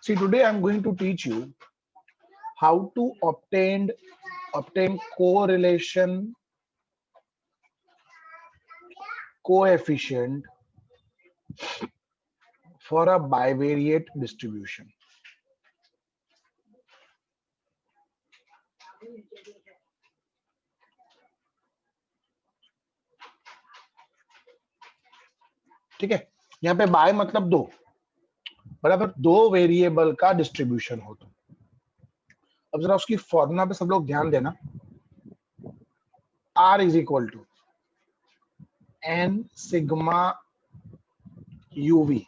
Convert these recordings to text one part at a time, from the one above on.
See, today I'm going to teach you how to obtain correlation coefficient for a bivariate distribution. ठीक है, यहाँ पे bye मतलब दो, बराबर, दो वेरिएबल का डिस्ट्रीब्यूशन हो तो। अब जरा उसकी फॉर्मूला पे सब लोग ध्यान देना। R is equal to n sigma uv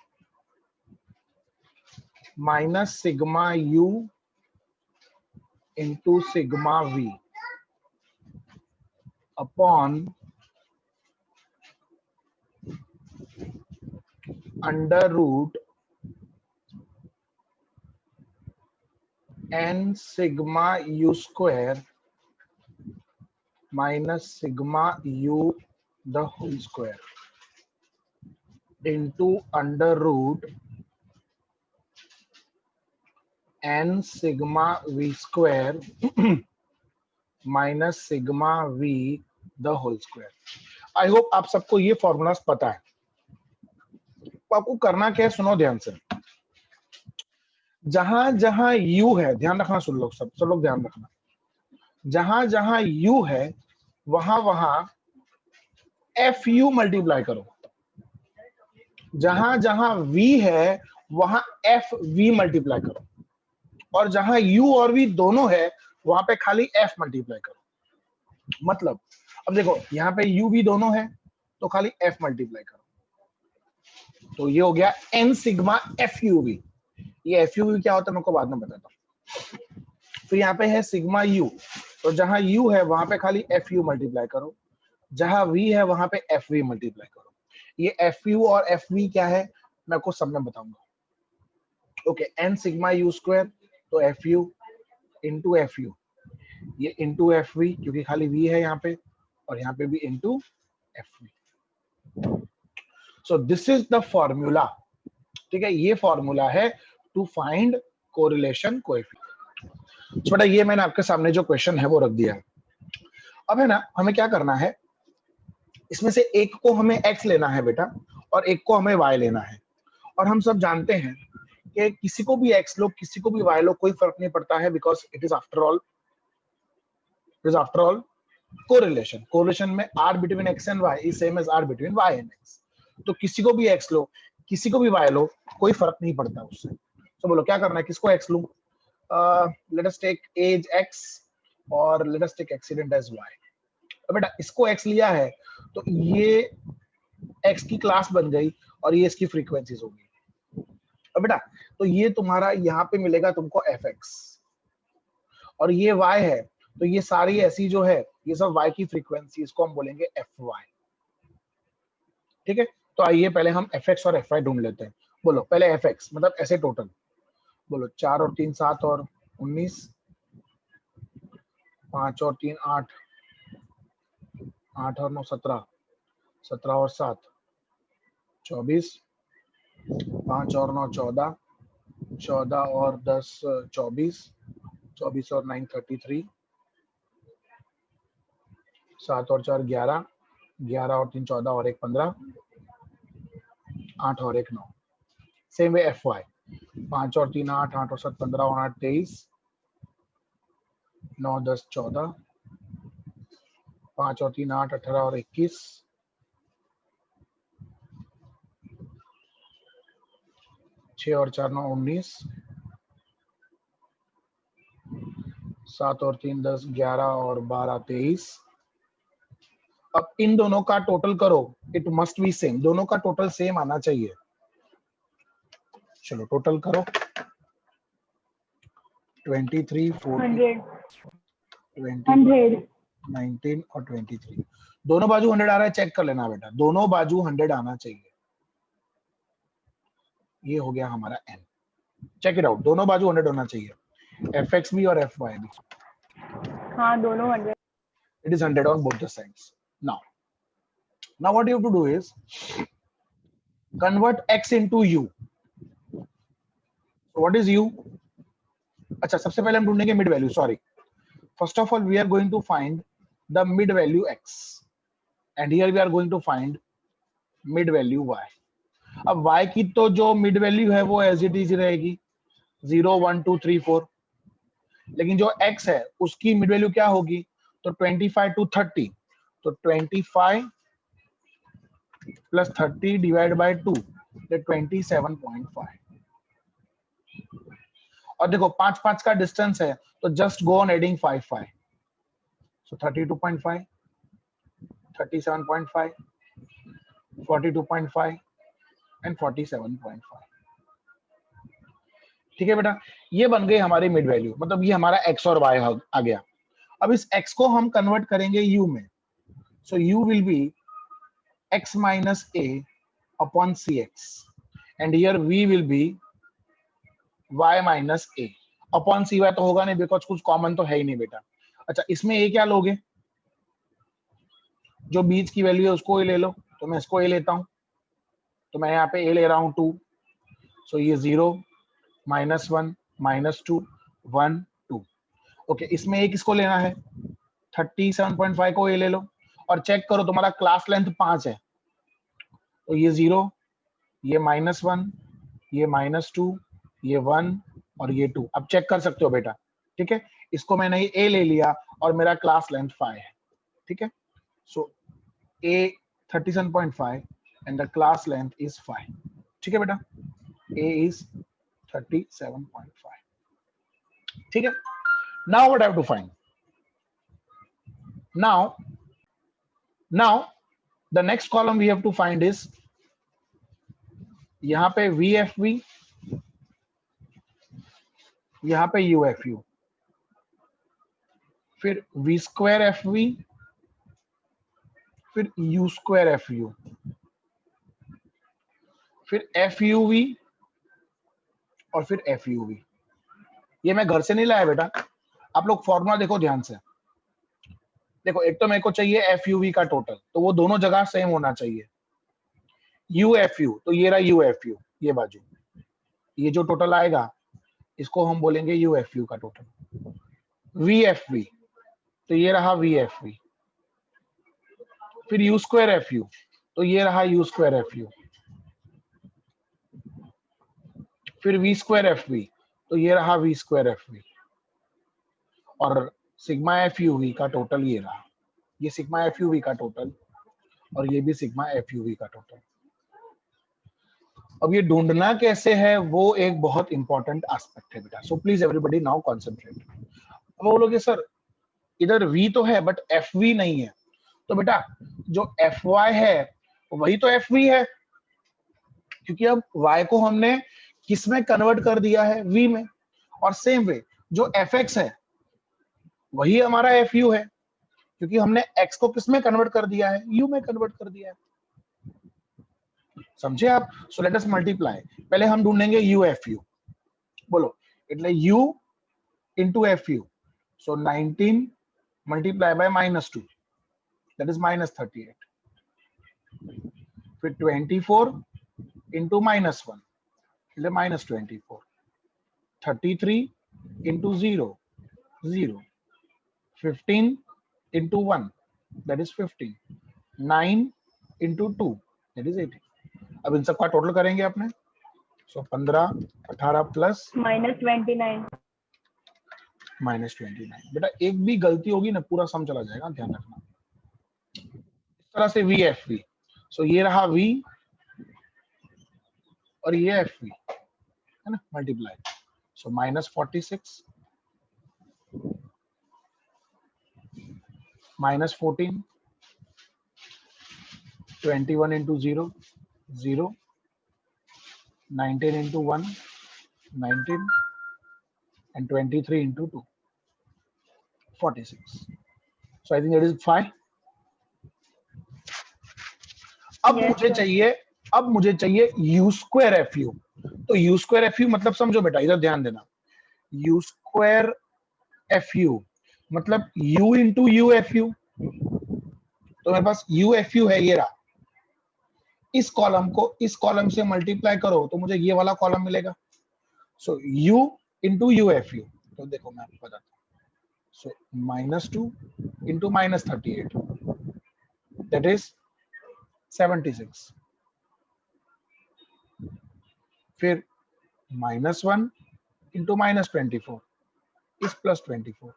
minus sigma u into sigma v upon under root n sigma u square minus sigma u the whole square into under root n sigma v square minus sigma v the whole square. I hope आप सबको ये formulas पता है। तो आपको करना क्या है, सुनो ध्यान से। जहां जहां u है, ध्यान रखना, सुन लोग, सब लोग ध्यान रखना। जहां जहां u है वहां वहां fu मल्टीप्लाई करो। जहां जहां v है वहां fv मल्टीप्लाई करो। और जहां u और v दोनों है वहां पे खाली f मल्टीप्लाई करो। मतलब अब देखो, यहाँ पे u v दोनों है तो खाली f मल्टीप्लाई करो। तो ये हो गया n सिग्मा fuv। ये fuv क्या होता है मैं को बाद में बताता हूँ। फिर यहाँ पे है सिग्मा u, तो जहां u है वहां पे खाली fu मल्टीप्लाई करो। जहां v है वहां पे fv मल्टीप्लाई करो। ये fu और fv क्या है मैं आपको सब में बताऊंगा। Okay, n sigma u square तो fu इंटू fu, ये इंटू fv क्योंकि खाली v है यहाँ पे, और यहाँ पे भी into fv। So this is the formula. ठीक है, ये फॉर्मूला है टू फाइंड कोरिलेशन कोएफिशिएंट। बेटा ये मैंने आपके सामने जो क्वेश्चन है वो रख दिया है। अब है ना, हमें क्या करना है, इसमें से एक को हमें x लेना है बेटा, और एक को हमें y लेना है। और हम सब जानते हैं कि किसी को भी x लो किसी को भी y लो कोई फर्क नहीं पड़ता है, because it is after all correlation. Correlation में r between x and y is same as r between y and x। तो किसी को भी x लो किसी को भी y लो कोई फर्क नहीं पड़ता उससे। तो बोलो क्या करना है, किसको x लूं? Let us take as x और let us take accident as y। तो बेटा इसको x लिया है तो ये x की क्लास बन गई और ये इसकी फ्रीक्वेंसीज होगी। अब बेटा तो ये तुम्हारा यहाँ पे मिलेगा तुमको fx, और ये y है तो ये सारी ऐसी जो है ये सब y की फ्रीक्वेंसी, इसको हम बोलेंगे fy। ठीक है, तो आइए पहले हम fx और fy ढूंढ लेते हैं। बोलो पहले fx मतलब ऐसे टोटल, बोलो 4 और 3 7 और 19, 5 और 3 8, 8 और 9 17, 17 और 7 24, 5 और 9 14, 14 और 10 24, 24 और 9 33, 7 और 4 11, 11 और 3 14 और 1 15, 8 और 1 9। सेम वे fy 5 और 3 8, 8 और 7 15 और 8 23, 9 10 14, 5 और 3 8 18 और 21, 6 और 4 9 19, 7 और 3 10 11 और 12 23। अब इन दोनों का टोटल करो, इट मस्ट बी सेम, दोनों का टोटल सेम आना चाहिए। चलो टोटल करो, 23 40 20 19 और 23, दोनों बाजू 100 आ रहा है, चेक कर लेना बेटा, दोनों बाजू 100 आना चाहिए। ये हो गया हमारा n, चेक इट आउट, दोनों बाजू 100 होना चाहिए, fx भी और fy भी। हाँ दोनों 100। It is 100 on both the sides. Now what you have to do is convert x into u. What is U? अच्छा, सबसे पहले हम ढूंढेंगे mid value. Sorry, first of all we are going to find the mid value x and here we are going to find mid value y. अब y की तो जो mid value है वो एज इट इज रहेगी 0 1 2 3 4, लेकिन जो x है उसकी मिड वैल्यू क्या होगी? तो 25 to 30, तो 25 प्लस 30 डिवाइड बाय 2, 27.5. और देखो 5 5 का डिस्टेंस है, तो just go on adding 5 5. So 32.5, 37.5, 42.5 and 47.5. ठीक है बेटा, ये बन गई हमारी मिड वैल्यू, मतलब ये हमारा x और y आ गया. अब इस x को हम कन्वर्ट करेंगे u में. सो u will be x minus a upon cx and here v will be y minus a upon cy. तो होगा नहीं बिकॉज कुछ कॉमन तो है ही नहीं बेटा. अच्छा, इसमें a क्या लोगे? जो बीच की वैल्यू है उसको ही ले लो. तो मैं इसको a लेता हूं, तो मैं यहाँ पे a ले रहा हूं 2. सो ये 0 -1 -2 1 2. ओके, इसमें a किसको लेना है? 37.5 को a ले लो और चेक करो तुम्हारा क्लास लेंथ 5 है. तो ये 0, ये -1, ये -2, ये 1 और ये 2. अब चेक कर सकते हो बेटा. ठीक है, इसको मैंने a ले लिया और मेरा क्लास लेंथ 5 है. ठीक है, so a 37.5 and the class length is 5. ठीक है बेटा, a इज 37.5. ठीक है, now what I have to find? Now the next column we have to find is, यहाँ पे VFV, यहाँ पे UFU, फिर V स्क्वायर FV, फिर U स्क्वायर FU, फिर FUV और फिर FUV. ये मैं घर से नहीं लाया बेटा, आप लोग फॉर्मूला देखो ध्यान से. देखो, एक तो मेरे को चाहिए FUV का टोटल, तो वो दोनों जगह सेम होना चाहिए. UFU, तो ये रहा UFU, ये बाजू, ये जो टोटल आएगा इसको हम बोलेंगे UFU का टोटल. VFV, तो ये रहा VFV. फिर U स्क्वायर FU, तो ये रहा U स्क्वायर FU. फिर V स्क्वायर FV, तो ये रहा V स्क्वायर FV. और सिग्मा FUV का टोटल ये रहा, ये सिग्मा FUV का टोटल और ये भी सिग्मा FUV का टोटल. अब ये ढूंढना कैसे है वो एक बहुत इंपॉर्टेंट एस्पेक्ट है बेटा. So please everybody now concentrate. अब बोलोगे सर इधर V तो है बट FV नहीं है. तो बेटा जो FY है वही तो FV है, क्योंकि अब Y को हमने किस में कन्वर्ट कर दिया है? V में. और सेम वे जो FX है वही हमारा FU है, क्योंकि हमने X को किस में कन्वर्ट कर दिया है? U में कन्वर्ट कर दिया है. समझे आप? सो लेट अस मल्टीप्लाई. पहले हम ढूंढेंगे UFU. बोलो, એટલે U into FU. So 19 multiply by -2, that is -38. फिर 24 into -1, એટલે -24. 33 into 0, 0. 15 into 1, that is 15. 9 into 2, that is 18. अब इन सबका टोटल करेंगे अपने. सो 15 18 प्लस -29. -29. बेटा एक भी गलती होगी ना पूरा सम चला जाएगा, ध्यान रखना. इस तरह से VFV. सो ये रहा V और ये FV है ना, multiply. So -46 -14, 21 into 0, 0, 19 into 1, 19, and 23 into 2, 46. So I think that is 5. अब मुझे चाहिए U स्क्वायर FU. तो U स्क्वायर FU मतलब समझो बेटा, इधर ध्यान देना. U स्क्वायर FU मतलब U into UFU. तो मेरे पास UFU है, ये रहा. इस कॉलम को इस कॉलम से मल्टीप्लाई करो तो मुझे ये वाला कॉलम मिलेगा. सो u into you F you, तो देखो मैं आपको बताता हूँ. सो -2 इंटू -38, दैट इज 76. फिर -1 इंटू -24 इज +24.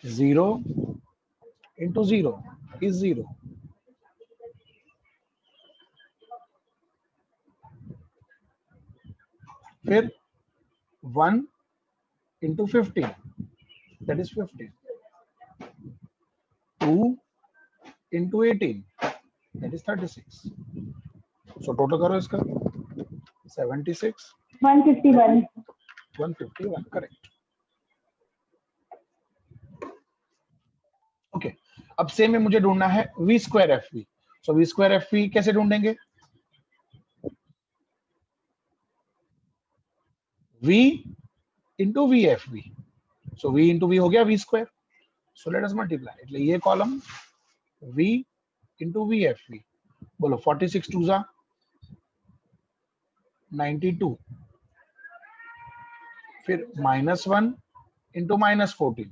0 into 0 is 0. फिर 1 into 15, that is 15. 2 into 18, that is 36. So total करो इसका 76, 151. 151, करेक्ट. ओके, अब सेम में मुझे ढूंढना है v square F V. So v square F V कैसे ढूंढेंगे? v into V F V. So v into V हो गया v square. So let us multiply, એટલે ये column v into V F V. बोलो 46 टू जा 92, फिर -1 into -14.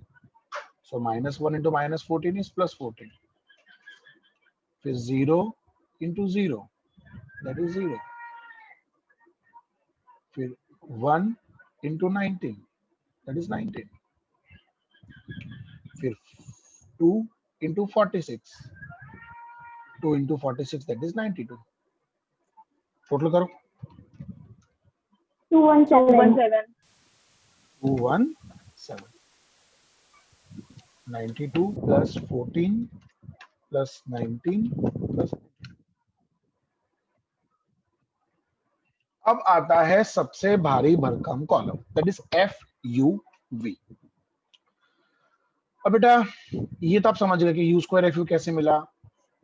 So -1 into -14 is +14. फिर 0 इंटू 0, दैट इज 0. फिर 1 इंटू 19, दैट इज 19. फिर 2 into 46, 2 into 46, that is 92. Total करो 217. 217. 92 प्लस 14 प्लस 19 प्लस. अब आता है सबसे भारी भरकम column, that is F U V. अब बेटा ये तो आप समझ गए कि यू स्क्वायर एफ यू कैसे मिला,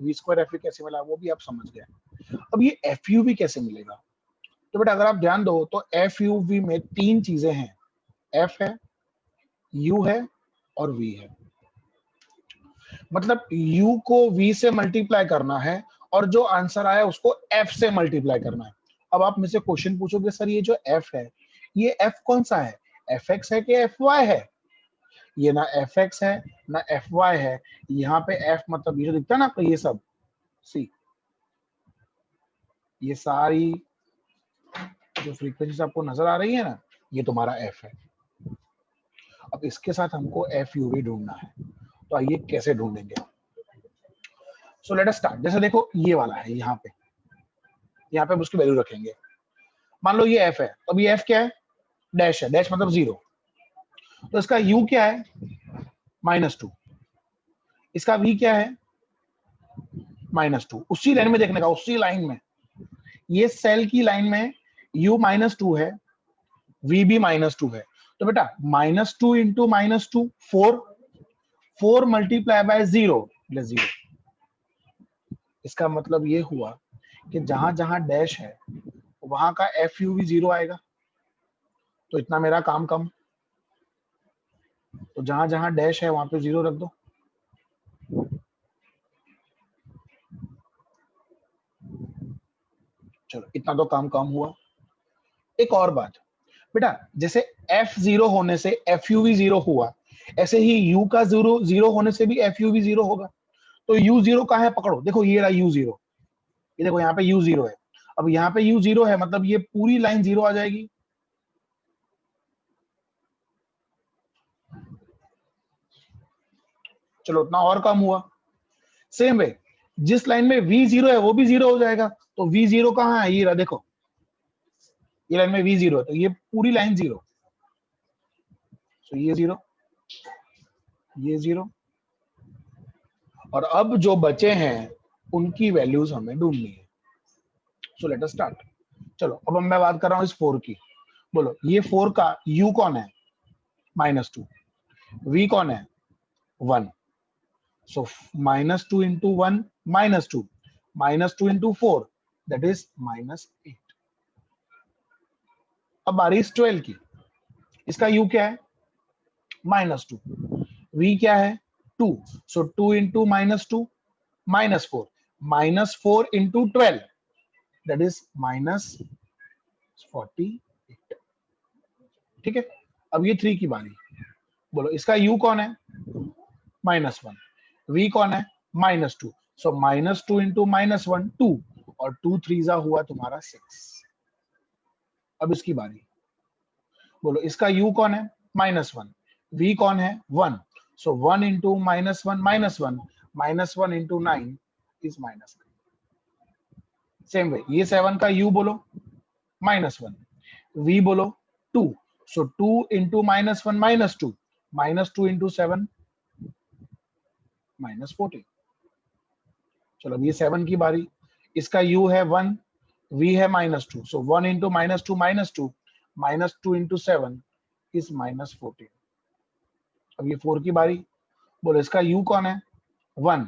वी स्क्वायर एफ यू कैसे मिला, वो भी आप समझ गए. अब ये एफ यू वी कैसे मिलेगा? तो बेटा अगर आप ध्यान दो तो एफ यू वी में 3 चीजें हैं, एफ है, यू है और वी है. मतलब u को v से मल्टीप्लाई करना है और जो आंसर आया उसको f से मल्टीप्लाई करना है. अब आप मुझसे क्वेश्चन पूछोगे सर ये जो f है ये f कौन सा है, fx है कि fy है? ये ना fx है ना fy है. यहाँ पे f मतलब ये जो दिखता है ना आपको ये सब, सी ये सारी जो फ्रीक्वेंसीज आपको नजर आ रही है ना, ये तुम्हारा f है. अब इसके साथ हमको एफ यू वी ढूंढना है, तो आइए कैसे ढूंढेंगे. सो लेट अस स्टार्ट. जैसे देखो ये वाला है, यहाँ पे हम उसकी वैल्यू रखेंगे. मान लो ये f है, तो अब ये f क्या है, डैश है, डैश मतलब 0. तो इसका u क्या है, -2. इसका v क्या है, -2. उसी लाइन में देखने का, उसी लाइन में, ये सेल की लाइन में u -2 है, v भी -2 है. तो बेटा -2 इंटू -2 4 मल्टीप्लाई बाय 0 प्लस 0. इसका मतलब ये हुआ कि जहां जहां डैश है वहां का एफ यू भी 0 आएगा. तो इतना मेरा काम कम. तो जहां जहां डैश है वहां पे 0 रख दो. चलो इतना तो काम कम हुआ. एक और बात बेटा, जैसे एफ 0 होने से एफ यू भी 0 हुआ, ऐसे ही यू का 0 होने से भी एफ यू भी 0 होगा. तो यू 0 कहाँ है, पकड़ो. देखो ये रहा यू 0, ये देखो यहाँ पे यू 0 है. अब यहाँ पे यू 0 है मतलब ये पूरी लाइन 0 आ जाएगी. चलो उतना और कम हुआ. सेम वे जिस लाइन में v 0 है वो भी 0 हो जाएगा. तो v 0 कहाँ है, ये रहा देखो, ये लाइन में v 0 है तो ये पूरी लाइन 0. तो ये 0, ये 0, और अब जो बचे हैं उनकी वैल्यूज हमें ढूंढनी है. सो लेट अस स्टार्ट. चलो अब मैं बात कर रहा हूँ इस 4 की. बोलो ये 4 का u कौन है, -2. v कौन है, 1. So -2 into 1 -2, -2 into 4 that is -8. अब बारी इस 12 की. इसका u क्या है, -2. v क्या है, 2. So 2 into -2 -4, -4 into 12 that is 48। ठीक है, अब ये 3 की बारी। बोलो इसका u कौन है? -1। v कौन है? -2। सो -2 इंटू -1 2, और 2 3 हुआ तुम्हारा 6। अब इसकी बारी। बोलो इसका u कौन है? -1। v कौन है? 1। सो 1 into -1 -1 into 9 is -9। Same way ये 7 का u बोलो -1, v बोलो 2। सो 2 इंटू -1 -2, -2 इंटू 7 -14। चलो अब ये 7 की बारी। इसका u है 1, v है -2। सो 1 इंटू -2 -2 इंटू 7 इज -14। अब ये 4 की बारी। बोलो इसका u कौन है? 1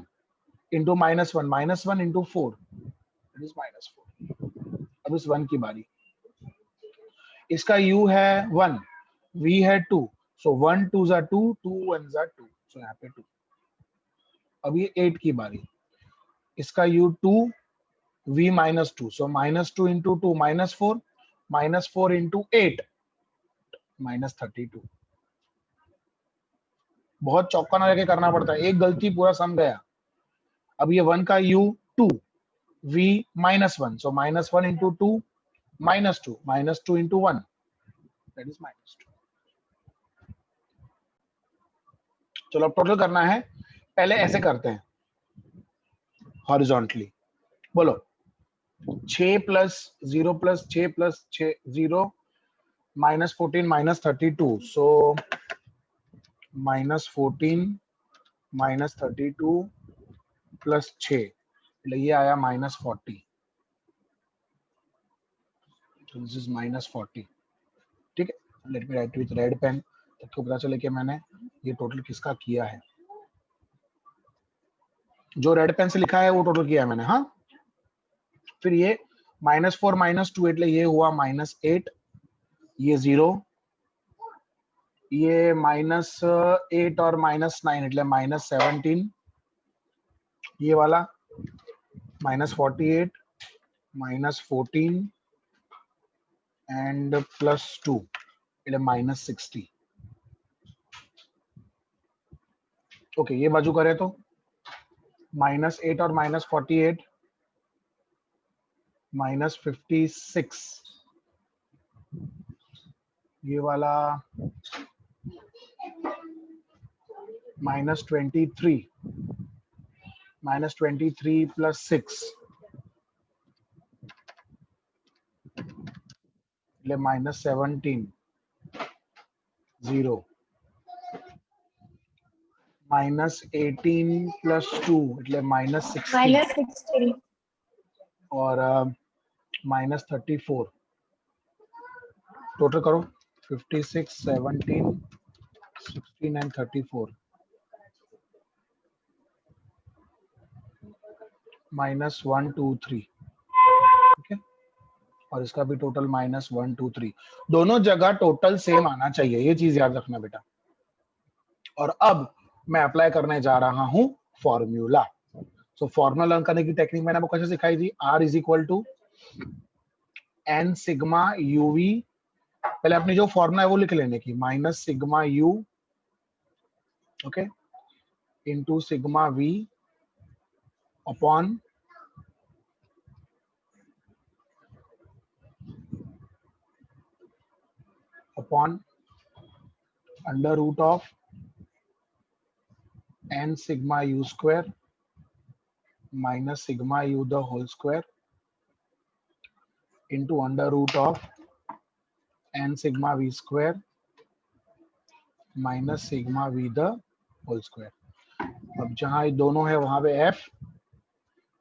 इंटू -1 इंटू 4 इट इज -4। अब इस 1 की बारी। इसका u है 1, v है 2। सो 1 2 2, 2 1 2। सो यहाँ पे 2। अब ये 8 की बारी। इसका u 2, v -2। सो -2 इंटू 2 -4, -4 इंटू 8 -32। बहुत चौकना लेके करना पड़ता है, एक गलती पूरा सम गया। अब ये 1 का u 2, v -1। So -1 into 2 -2 into 1 that is -2। चलो अब टोटल करना है। पहले ऐसे करते हैं हॉरिजॉन्टली। बोलो 6 plus 0 plus 6 plus 6 0 -14 -32। So -14 -32 plus 6, ये आया -40। This is -40। ठीक है, let me write with red pen, तो पता चले कि मैंने ये टोटल किसका किया है। जो रेड पेन से लिखा है वो टोटल किया है मैंने। हाँ, फिर ये -4 -2 એટલે ये हुआ -8, ये 0, ये -8 और -9 એટલે -17, ये वाला -48 -14 एंड +2 એટલે -60। ओके, ये बाजू करें तो -8 और -48 -56, ये वाला -23 + 6 એટલે -17 0, -18 + 2 એટલે -16 -60 और -34। टोटल करो 56 17 16 एंड 34 -1 2 3। ठीक है, और इसका भी टोटल -1 2 3। दोनों जगह टोटल सेम आना चाहिए, ये चीज याद रखना बेटा। और अब मैं अप्लाई करने जा रहा हूं फॉर्मूला। सो फॉर्मूला लर्न करने की टेक्निक मैंने आपको कैसे सिखाई थी? R = n sigma uv। पहले अपनी जो फॉर्मूला है वो लिख लेने की, -σ u, okay, into sigma v upon √of n sigma u square -σ u the whole square into √of n sigma v square -σ v the whole square। अब जहां ये दोनों है वहां पे f,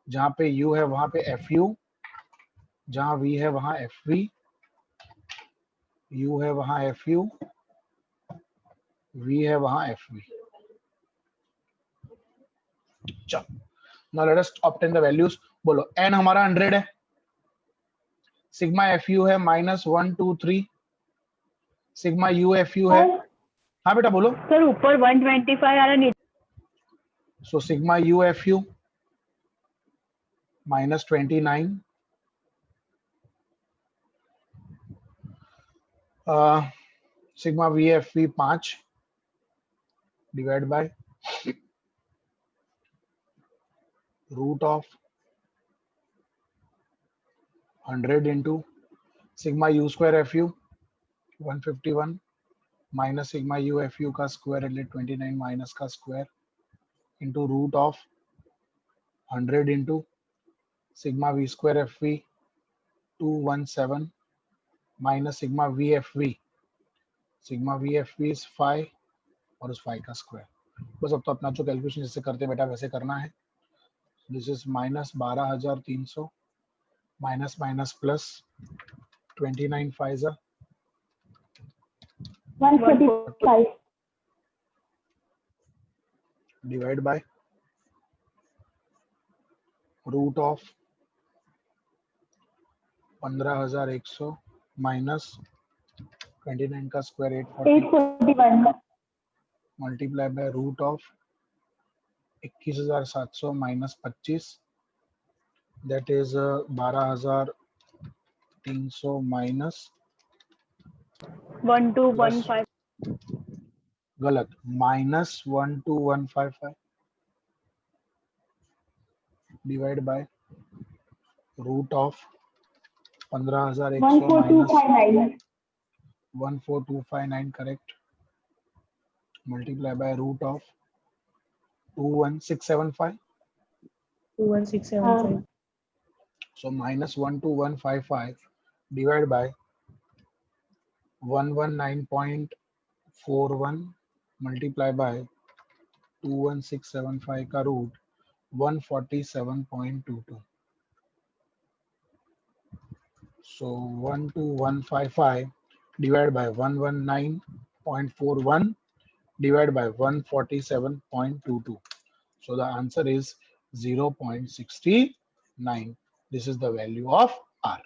जहां पे u है वहां पे fu, जहां v है वहां fv, u है वहां fu, v है वहां fv। चलो now let us obtain the values. बोलो n हमारा 100 है, सिग्मा fu है -1 2 3, सिग्मा u fu है। हाँ बेटा बोलो। सर ऊपर 125 आ रहा, नीचे so sigma u fu -29 sigma V F V 5 divide by root of 100 into sigma U square F U 151 minus sigma U F U का स्क्वायर એટલે 29 माइनस का square into root of 100 into sigma V square F V 217 minus sigma V F V is 5 और उस 5 का square. बस अब तो अपना जो कैलकुलेशन जैसे करते बेटा वैसे करना है। This is minus 12,300 minus minus plus 29 5 145 divide by root of 15,100 minus 29 का square 841 multiply by root of 21,700 minus 25 that is 12,300 minus 1215 गलत minus 12155 divide by root of 15,100 minus 14259 correct multiply by root of 21675 21675 so minus 12155 divided by 119.41 multiply by 21675 का root 147.22 so 12155 divided by 119.41 divided by 147.22 so the answer is 0.69 this is the value of r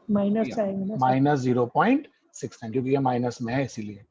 minus आएगा ना minus 0.69 क्योंकि ये minus में है इसीलिए